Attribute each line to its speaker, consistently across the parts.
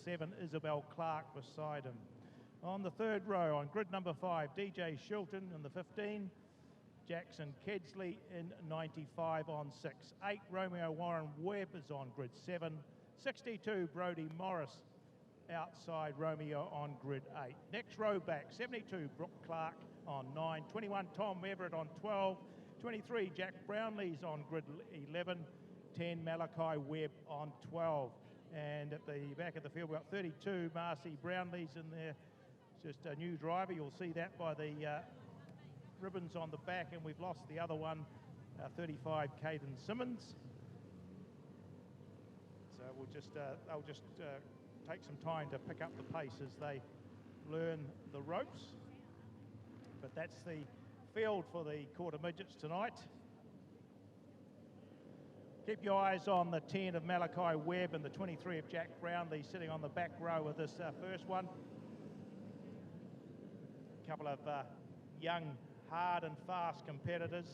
Speaker 1: 7, Isabel Clark beside him. On the third row, on grid number 5, DJ Shilton in the 15, Jackson Kedsley in 95 on 6. 8, Romeo Warren Webb is on grid 7. 62, Brodie Morris outside Romeo on grid 8. Next row back, 72, Brooke Clark on 9. 21, Tom Everett on 12. 23, Jack Brownlee's on grid 11. 10, Malachi Webb on 12. And at the back of the field, we've got 32, Marcy Brownlee's in there. Just a new driver. You'll see that by the ribbons on the back, and we've lost the other one, 35, Caden Simmons. So they'll just take some time to pick up the pace as they learn the ropes. But that's the field for the quarter midgets tonight. Keep your eyes on the 10 of Malachi Webb and the 23 of Jack Brownlee sitting on the back row of this first one. A couple of young, hard and fast competitors.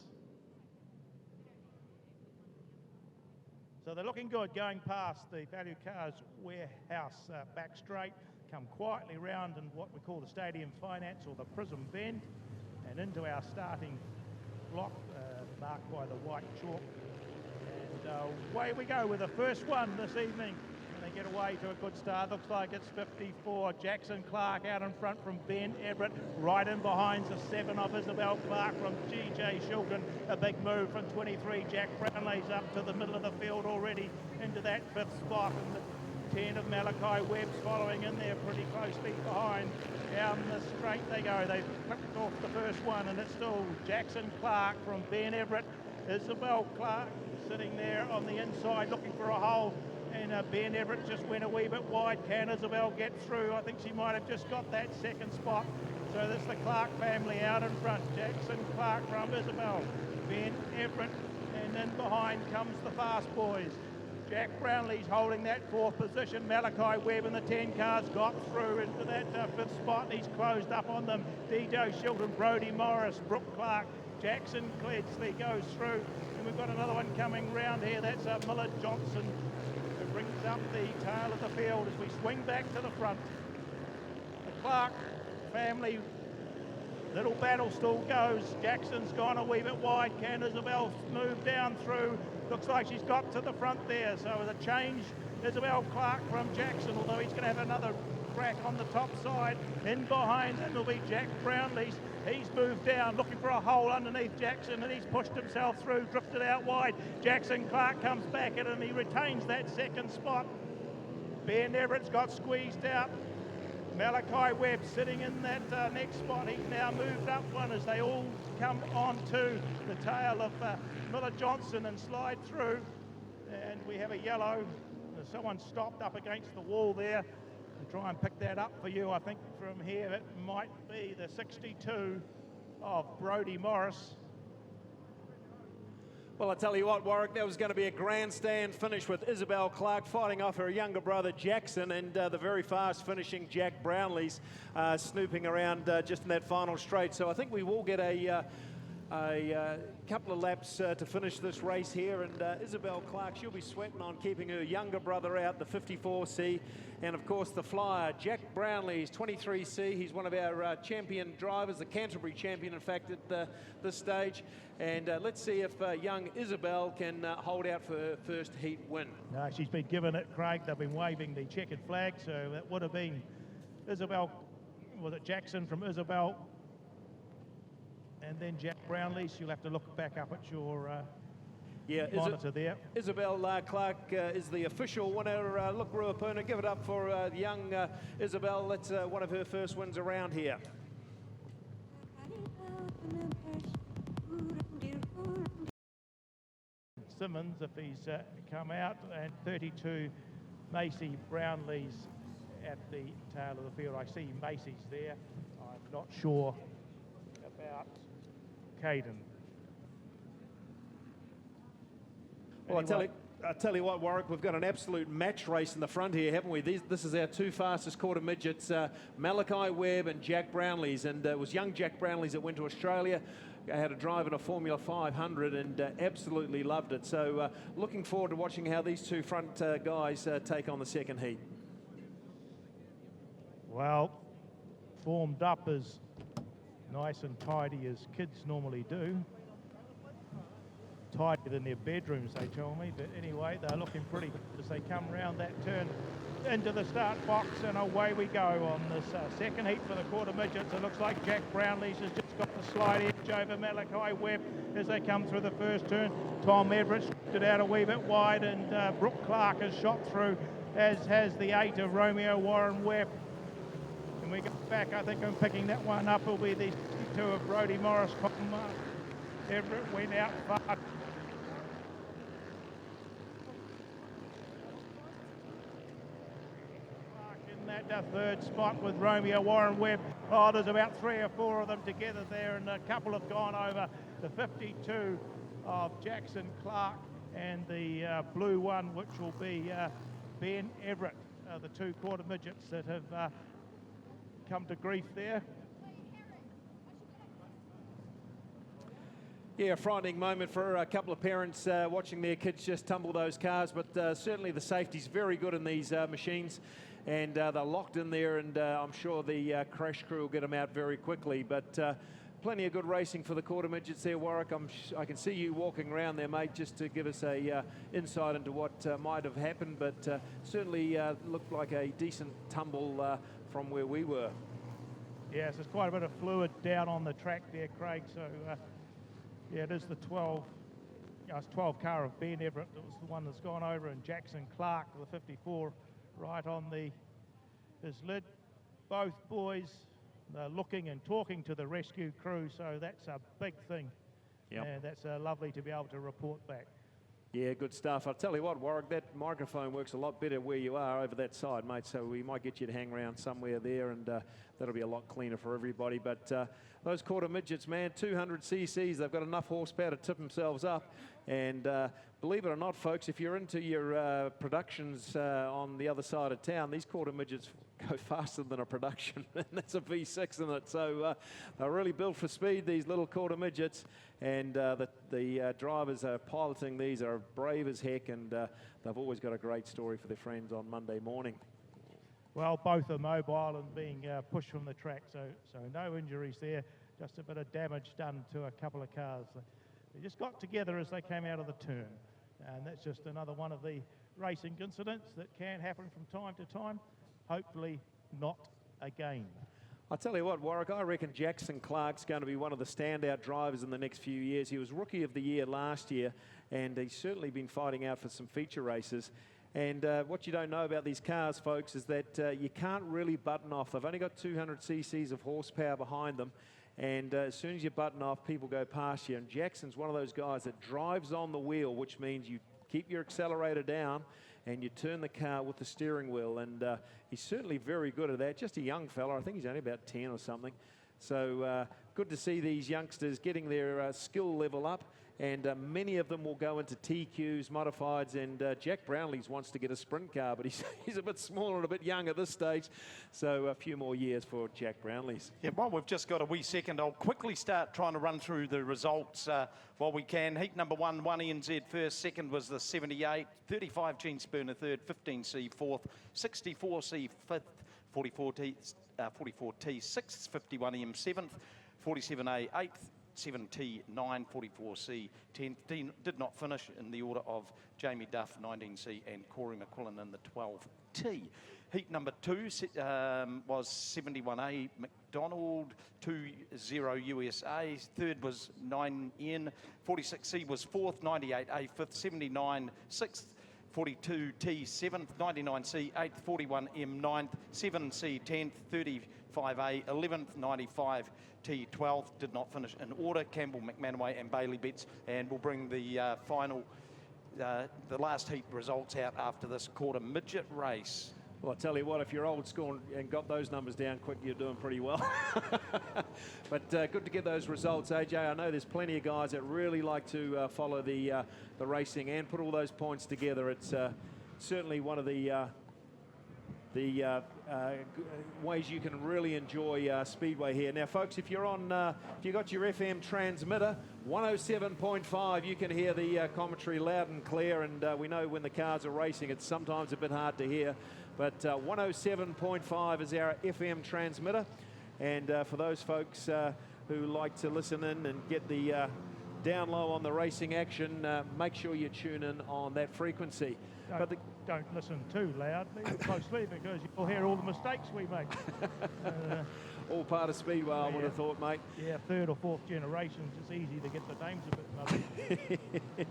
Speaker 1: So they're looking good going past the Value Cars warehouse back straight, come quietly round in what we call the Stadium Finance or the Prism Bend, and into our starting block marked by the white chalk. And away we go with the first one this evening. And they get away to a good start. Looks like it's 54. Jackson Clark out in front from Ben Everett. Right in behind's the 7 of Isabel Clark from GJ Shilton. A big move from 23. Jack Brownlee's up to the middle of the field already into that 5th spot. And the 10 of Malachi Webb's following in there pretty closely behind. Down the straight they go. They've clipped off the first one, and it's still Jackson Clark from Ben Everett. Isabel Clark sitting there on the inside looking for a hole, and Ben Everett just went a wee bit wide. Can Isabel get through? I think she might have just got that 2nd spot. So that's the Clark family out in front. Jackson Clark from Isabel, Ben Everett, and then behind comes the fast boys. Jack Brownlee's holding that 4th position. Malachi Webb in the 10 cars got through into that 5th spot. He's closed up on them. DJ Shilton, Brodie Morris, Brooke Clark, Jackson Kedsley goes through. And we've got another one coming round here. That's Miller Johnson, who brings up the tail of the field as we swing back to the front. The Clark family, little battle still goes. Jackson's gone a wee bit wide. Can Isabel move down through? Looks like she's got to the front there. So with a change, Isabel Clark from Jackson, although he's going to have another crack on the top side. In behind him will be Jack Brownlee. He's moved down, looking for a hole underneath Jackson, and he's pushed himself through, drifted out wide. Jackson Clark comes back at him. He retains that 2nd spot. Ben Everett's got squeezed out. Malachi Webb sitting in that next spot. He's now moved up one as they all come onto the tail of Miller Johnson and slide through. And we have a yellow. Someone stopped up against the wall there. And try and pick that up for you. I think from here it might be the 62 of Brodie Morris.
Speaker 2: Well, I tell you what, Warwick, that was going to be a grandstand finish with Isabel Clark fighting off her younger brother Jackson, and the very fast finishing Jack Brownlee's snooping around just in that final straight. So I think we will get a couple of laps to finish this race here, and Isabel Clark, she'll be sweating on keeping her younger brother out, the 54C, and of course the flyer, Jack Brownlee's 23C. He's one of our champion drivers, the Canterbury champion, in fact, at this stage. And let's see if young Isabel can hold out for her first heat win.
Speaker 1: No, she's been given it, Craig. They've been waving the checkered flag, so that would have been Isabel, was it Jackson from Isabel? And then Jack Brownlee. You'll have to look back up at your monitor there.
Speaker 2: Isabel Clark is the official winner. Look, Ruapuna, give it up for young Isabel. That's one of her first wins around here.
Speaker 1: Simmons, if he's come out, and 32, Macy Brownlee's at the tail of the field. I see Macy's there. I'm not sure about Caden.
Speaker 2: Well, I tell you what, Warwick, we've got an absolute match race in the front here, haven't we? This is our 2 fastest quarter midgets, Malachi Webb and Jack Brownlee's, and it was young Jack Brownlee's that went to Australia. I had a drive in a Formula 500 and absolutely loved it. So looking forward to watching how these 2 front guys take on the second heat.
Speaker 1: Well, formed up as nice and tidy as kids normally do. Tidier than their bedrooms, they tell me, but anyway, they're looking pretty good as they come round that turn into the start box, and away we go on this second heat for the quarter midgets. It looks like Jack Brownlee's has just got the slide edge over Malachi Webb as they come through the first turn. Tom Everett it out a wee bit wide, and Brooke Clark has shot through, as has the 8 of Romeo Warren Webb. And we go back, I think I'm picking that one up, will be the 2 of Brodie Morris. Everett went out far. That third spot with Romeo Warren Webb. Oh, there's about 3 or 4 of them together there, and a couple have gone over. The 52 of Jackson Clark and the blue one, which will be Ben Everett, the 2 quarter midgets that have come to grief there.
Speaker 2: Yeah, a frightening moment for a couple of parents watching their kids just tumble those cars, but certainly the safety's very good in these machines, and they're locked in there, and I'm sure the crash crew will get them out very quickly. But plenty of good racing for the quarter midgets there, Warwick. I can see you walking around there, mate, just to give us a insight into what might have happened, but certainly looked like a decent tumble from where we were.
Speaker 1: Yes, there's quite a bit of fluid down on the track there, Craig, so yeah, it is the 12 car of Ben Everett. It was the one that's gone over, and Jackson Clark, the 54, right on his lid. Both boys looking and talking to the rescue crew, so that's a big thing. Yep. And that's lovely to be able to report back.
Speaker 2: Yeah, good stuff. I'll tell you what, Warwick, that microphone works a lot better where you are over that side, mate, so we might get you to hang around somewhere there, and that'll be a lot cleaner for everybody. But those quarter midgets, man, 200 cc's, they've got enough horsepower to tip themselves up. And believe it or not, folks, if you're into your productions on the other side of town, these quarter midgets go faster than a production, and that's a V6 in it. So they're really built for speed, these little quarter midgets, and the drivers piloting these are brave as heck, and they've always got a great story for their friends on Monday morning.
Speaker 1: Well, both are mobile and being pushed from the track, so no injuries there, just a bit of damage done to a couple of cars. They just got together as they came out of the turn, and that's just another one of the racing incidents that can happen from time to time. Hopefully not again.
Speaker 2: I'll tell you what, Warwick, I reckon Jackson Clark's going to be one of the standout drivers in the next few years. He was Rookie of the Year last year, and he's certainly been fighting out for some feature races. And what you don't know about these cars, folks, is that you can't really button off. They've only got 200 cc's of horsepower behind them. And as soon as you button off, people go past you. And Jackson's one of those guys that drives on the wheel, which means you keep your accelerator down and you turn the car with the steering wheel. And he's certainly very good at that. Just a young fella. I think he's only about 10 or something. So good to see these youngsters getting their skill level up. And many of them will go into TQs, modifieds, and Jack Brownlees wants to get a sprint car, but he's a bit smaller and a bit young at this stage, so a few more years for Jack Brownlees.
Speaker 3: Yeah, well, we've just got a wee second. I'll quickly start trying to run through the results while we can. Heat number 1 ENZ first, second was the 78, 35 Gene Spooner third, 15C fourth, 64C fifth, 44T sixth, 51M seventh, 47A eighth, 7T 9, 44C 10. Did not finish in the order of Jamie Duff 19C and Corey McQuillan in the 12T. Heat number 2 was 71A McDonald, 20 USA. Third was 9N. 46C was fourth, 98A fifth, 79 sixth, 42T 7th, 99C 8th, 41M 9th, 7C 10th, 35A 11th, 95T 12th. Did not finish in order. Campbell, McManaway and Bailey Betts, and we'll bring the the last heat results out after this quarter midget race.
Speaker 2: Well, I tell you what, if you're old school and got those numbers down quick, you're doing pretty well. But good to get those results, AJ. I know there's plenty of guys that really like to follow the racing and put all those points together. It's certainly one of the ways you can really enjoy Speedway here. Now, folks, if you're on, if you got your FM transmitter, 107.5, you can hear the commentary loud and clear, and we know when the cars are racing, it's sometimes a bit hard to hear. But 107.5 is our FM transmitter. And for those folks who like to listen in and get the down low on the racing action, make sure you tune in on that frequency.
Speaker 1: Don't listen too loudly or closely, because you'll hear all the mistakes we make.
Speaker 2: All part of Speedway, I would have thought, mate.
Speaker 1: Yeah, third or fourth generations, it's easy to get the names a bit muddy.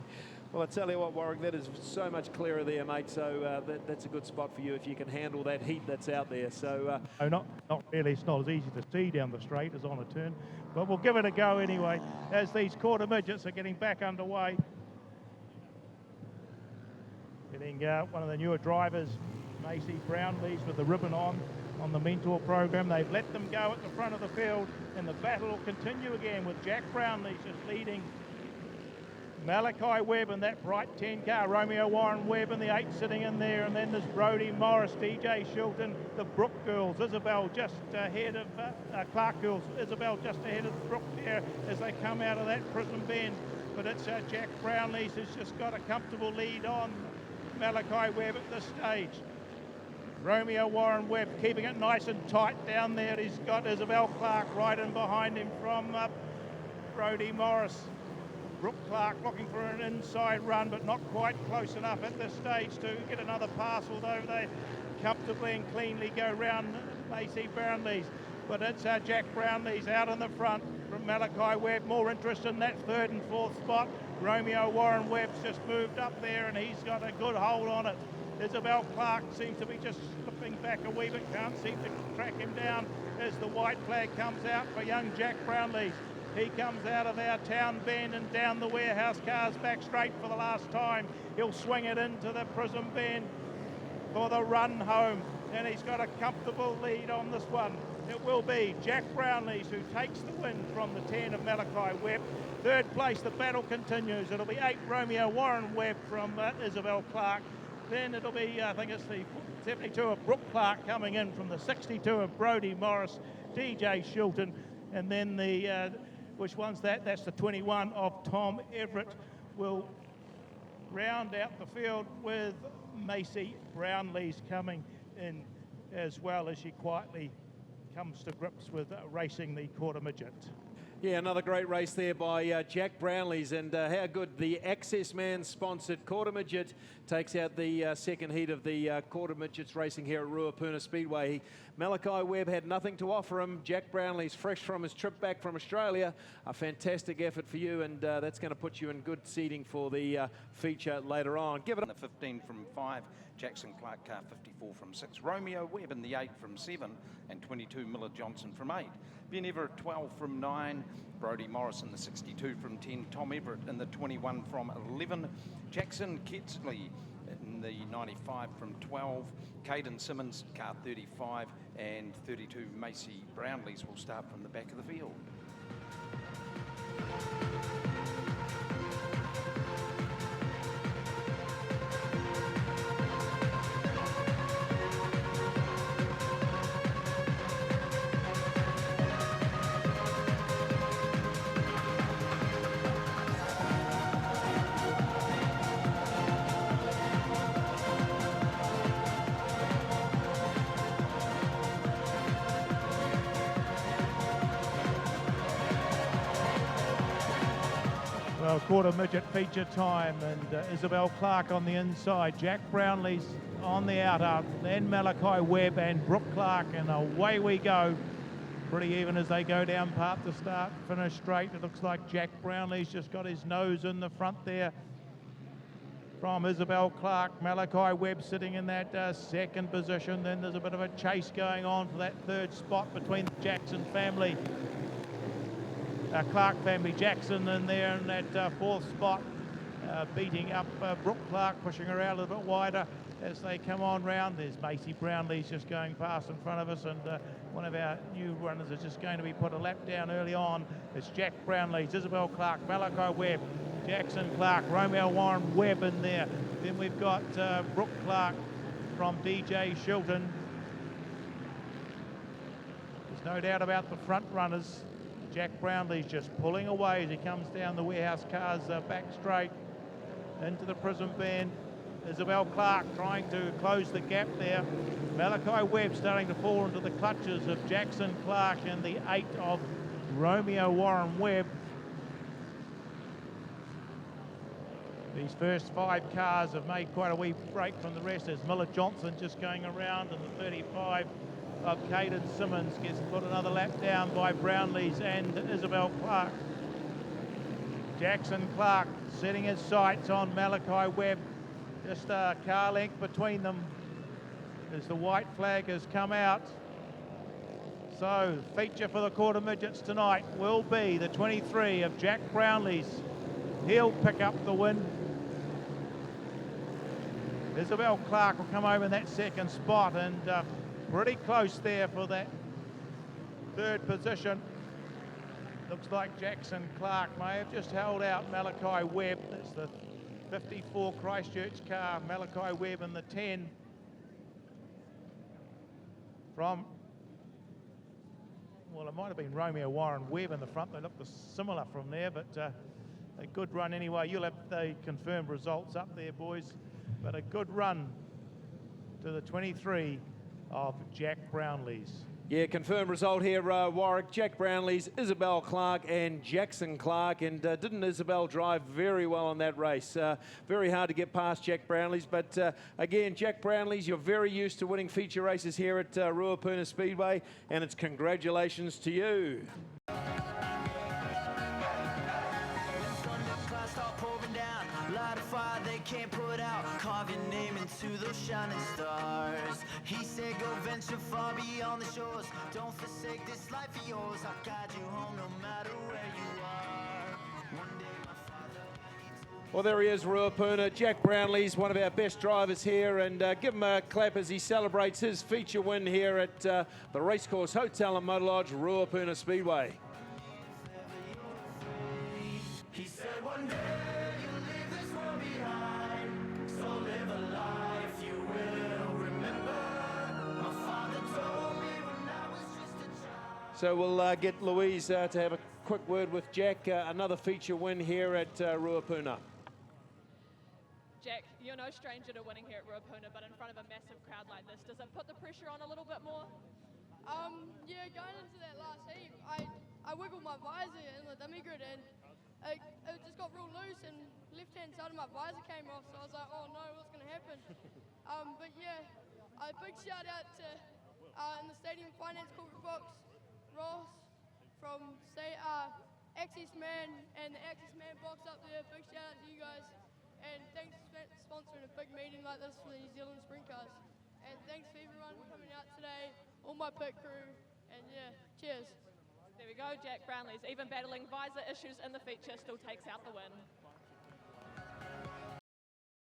Speaker 2: Well, I tell you what, Warwick, that is so much clearer there, mate. So that's a good spot for you if you can handle that heat that's out there. So
Speaker 1: no, not really. It's not as easy to see down the straight as on a turn, but we'll give it a go anyway, as these quarter midgets are getting back underway. Getting one of the newer drivers, Macy Brownlees, with the ribbon on the mentor program. They've let them go at the front of the field, and the battle will continue again with Jack Brownlees just leading Malachi Webb in that bright 10 car, Romeo Warren Webb in the 8 sitting in there, and then there's Brodie Morris, DJ Shilton, the Brook girls, Isabel just ahead of Clark girls, Isabel just ahead of Brook there as they come out of that prison bend. But it's Jack Brownlees who's just got a comfortable lead on Malachi Webb at this stage. Romeo Warren Webb keeping it nice and tight down there. He's got Isabel Clark right in behind him from Brodie Morris. Brooke Clark looking for an inside run, but not quite close enough at this stage to get another pass, although they comfortably and cleanly go round Macy Brownlees. But it's Jack Brownlees out in the front from Malachi Webb. More interest in that third and fourth spot. Romeo Warren Webb's just moved up there, and he's got a good hold on it. Isabel Clark seems to be just slipping back a wee bit, can't seem to track him down as the white flag comes out for young Jack Brownlees. He comes out of our town bend and down the warehouse cars back straight for the last time. He'll swing it into the prison bend for the run home, and he's got a comfortable lead on this one. It will be Jack Brownlees who takes the win from the 10 of Malachi Webb. Third place, the battle continues. It'll be 8 Romeo Warren Webb from Isabel Clark. Then it'll be, I think it's the 72 of Brooke Clark coming in from the 62 of Brodie Morris, DJ Shilton, and then the, which one's that? That's the 21 of Tom Everett will round out the field with Macy Brownlees coming in as well as she quietly comes to grips with racing the quarter midget.
Speaker 2: Yeah, another great race there by Jack Brownlees, and how good the Access Man sponsored quarter midget takes out the second heat of the quarter midgets racing here at Ruapuna Speedway. Malachi Webb had nothing to offer him. Jack Brownlees fresh from his trip back from Australia. A fantastic effort for you, and that's going to put you in good seating for the feature later on. Give it
Speaker 3: the 15 from 5, Jackson Clark car 54 from 6, Romeo Webb in the 8 from 7, and 22 Miller Johnson from 8. Ben Everett 12 from 9, Brodie Morris in the 62 from 10, Tom Everett in the 21 from 11, Jackson Ketsley in the 95 from 12, Caden Simmons car 35, and 32 Macy Brownlees will start from the back of the field.
Speaker 1: Well, quarter midget feature time, and Isabel Clark on the inside, Jack Brownlees on the outer, then Malachi Webb and Brooke Clark, and away we go. Pretty even as they go down part to start, finish straight. It looks like Jack Brownlees just got his nose in the front there from Isabel Clark. Malachi Webb sitting in that second position. Then there's a bit of a chase going on for that third spot between the Jackson family. Clark family, Jackson in there in that fourth spot, beating up Brooke Clark, pushing her out a little bit wider as they come on round. There's Macy Brownlees just going past in front of us, and one of our new runners is just going to be put a lap down early on. It's Jack Brownlees, Isabel Clark, Malachi Webb, Jackson Clark, Romeo Warren Webb in there. Then we've got Brooke Clark from DJ Shilton. There's no doubt about the front runners. Jack Brownlee's just pulling away as he comes down the warehouse cars back straight into the prison bend. Isabel Clark trying to close the gap there. Malachi Webb starting to fall into the clutches of Jackson Clark and the 8 of Romeo Warren Webb. These first 5 cars have made quite a wee break from the rest. There's Miller Johnson just going around, and the 35 of Caden Simmons gets put another lap down by Brownlees and Isabel Clark. Jackson Clark setting his sights on Malachi Webb. Just a car length between them as the white flag has come out. So, feature for the quarter midgets tonight will be the 23 of Jack Brownlees. He'll pick up the win. Isabel Clark will come over in that second spot, and pretty close there for that third position. Looks like Jackson Clark may have just held out Malachi Webb. That's the 54 Christchurch car, Malachi Webb in the 10 from, well, it might have been Romeo Warren Webb in the front. They look similar from there, but a good run anyway. You'll have the confirmed results up there, boys, but a good run to the 23 of Jack Brownlees.
Speaker 2: Yeah, confirmed result here, Warwick. Jack Brownlees, Isabel Clark and Jackson Clark. And didn't Isabel drive very well on that race? Very hard to get past Jack Brownlees. But again, Jack Brownlees, you're very used to winning feature races here at Ruapuna Speedway. And it's congratulations to you.
Speaker 4: They can't put out, carve your name into those shining stars. He said go venture far beyond the shores, don't forsake this life of yours. I'll guide you home no matter where you are. One day my father...
Speaker 2: Well, there he is, Ruapuna. Jack Brownlees, one of our best drivers here, and give him a clap as he celebrates his feature win here at the Racecourse Hotel and Motor Lodge, Ruapuna Speedway.
Speaker 4: He said one day
Speaker 2: So we'll get Louise to have a quick word with Jack. Another feature win here at Ruapuna.
Speaker 5: Jack, you're no stranger to winning here at Ruapuna, but in front of a massive crowd like this, does it put the pressure on a little bit more?
Speaker 6: Yeah, going into that last heat, I wiggled my visor in the dummy grid, and it just got real loose, and left-hand side of my visor came off, so I was like, oh no, what's going to happen? But yeah, a big shout out to in the Stadium Finance corporate box, Ross from Access Man and the Access Man box up there. Big shout out to you guys, and thanks for sponsoring a big meeting like this for the New Zealand Sprint Cars. And thanks for everyone coming out today, all my pit crew, and yeah, cheers.
Speaker 5: There we go, Jack Brownlees, even battling visor issues in the feature, still takes out the win.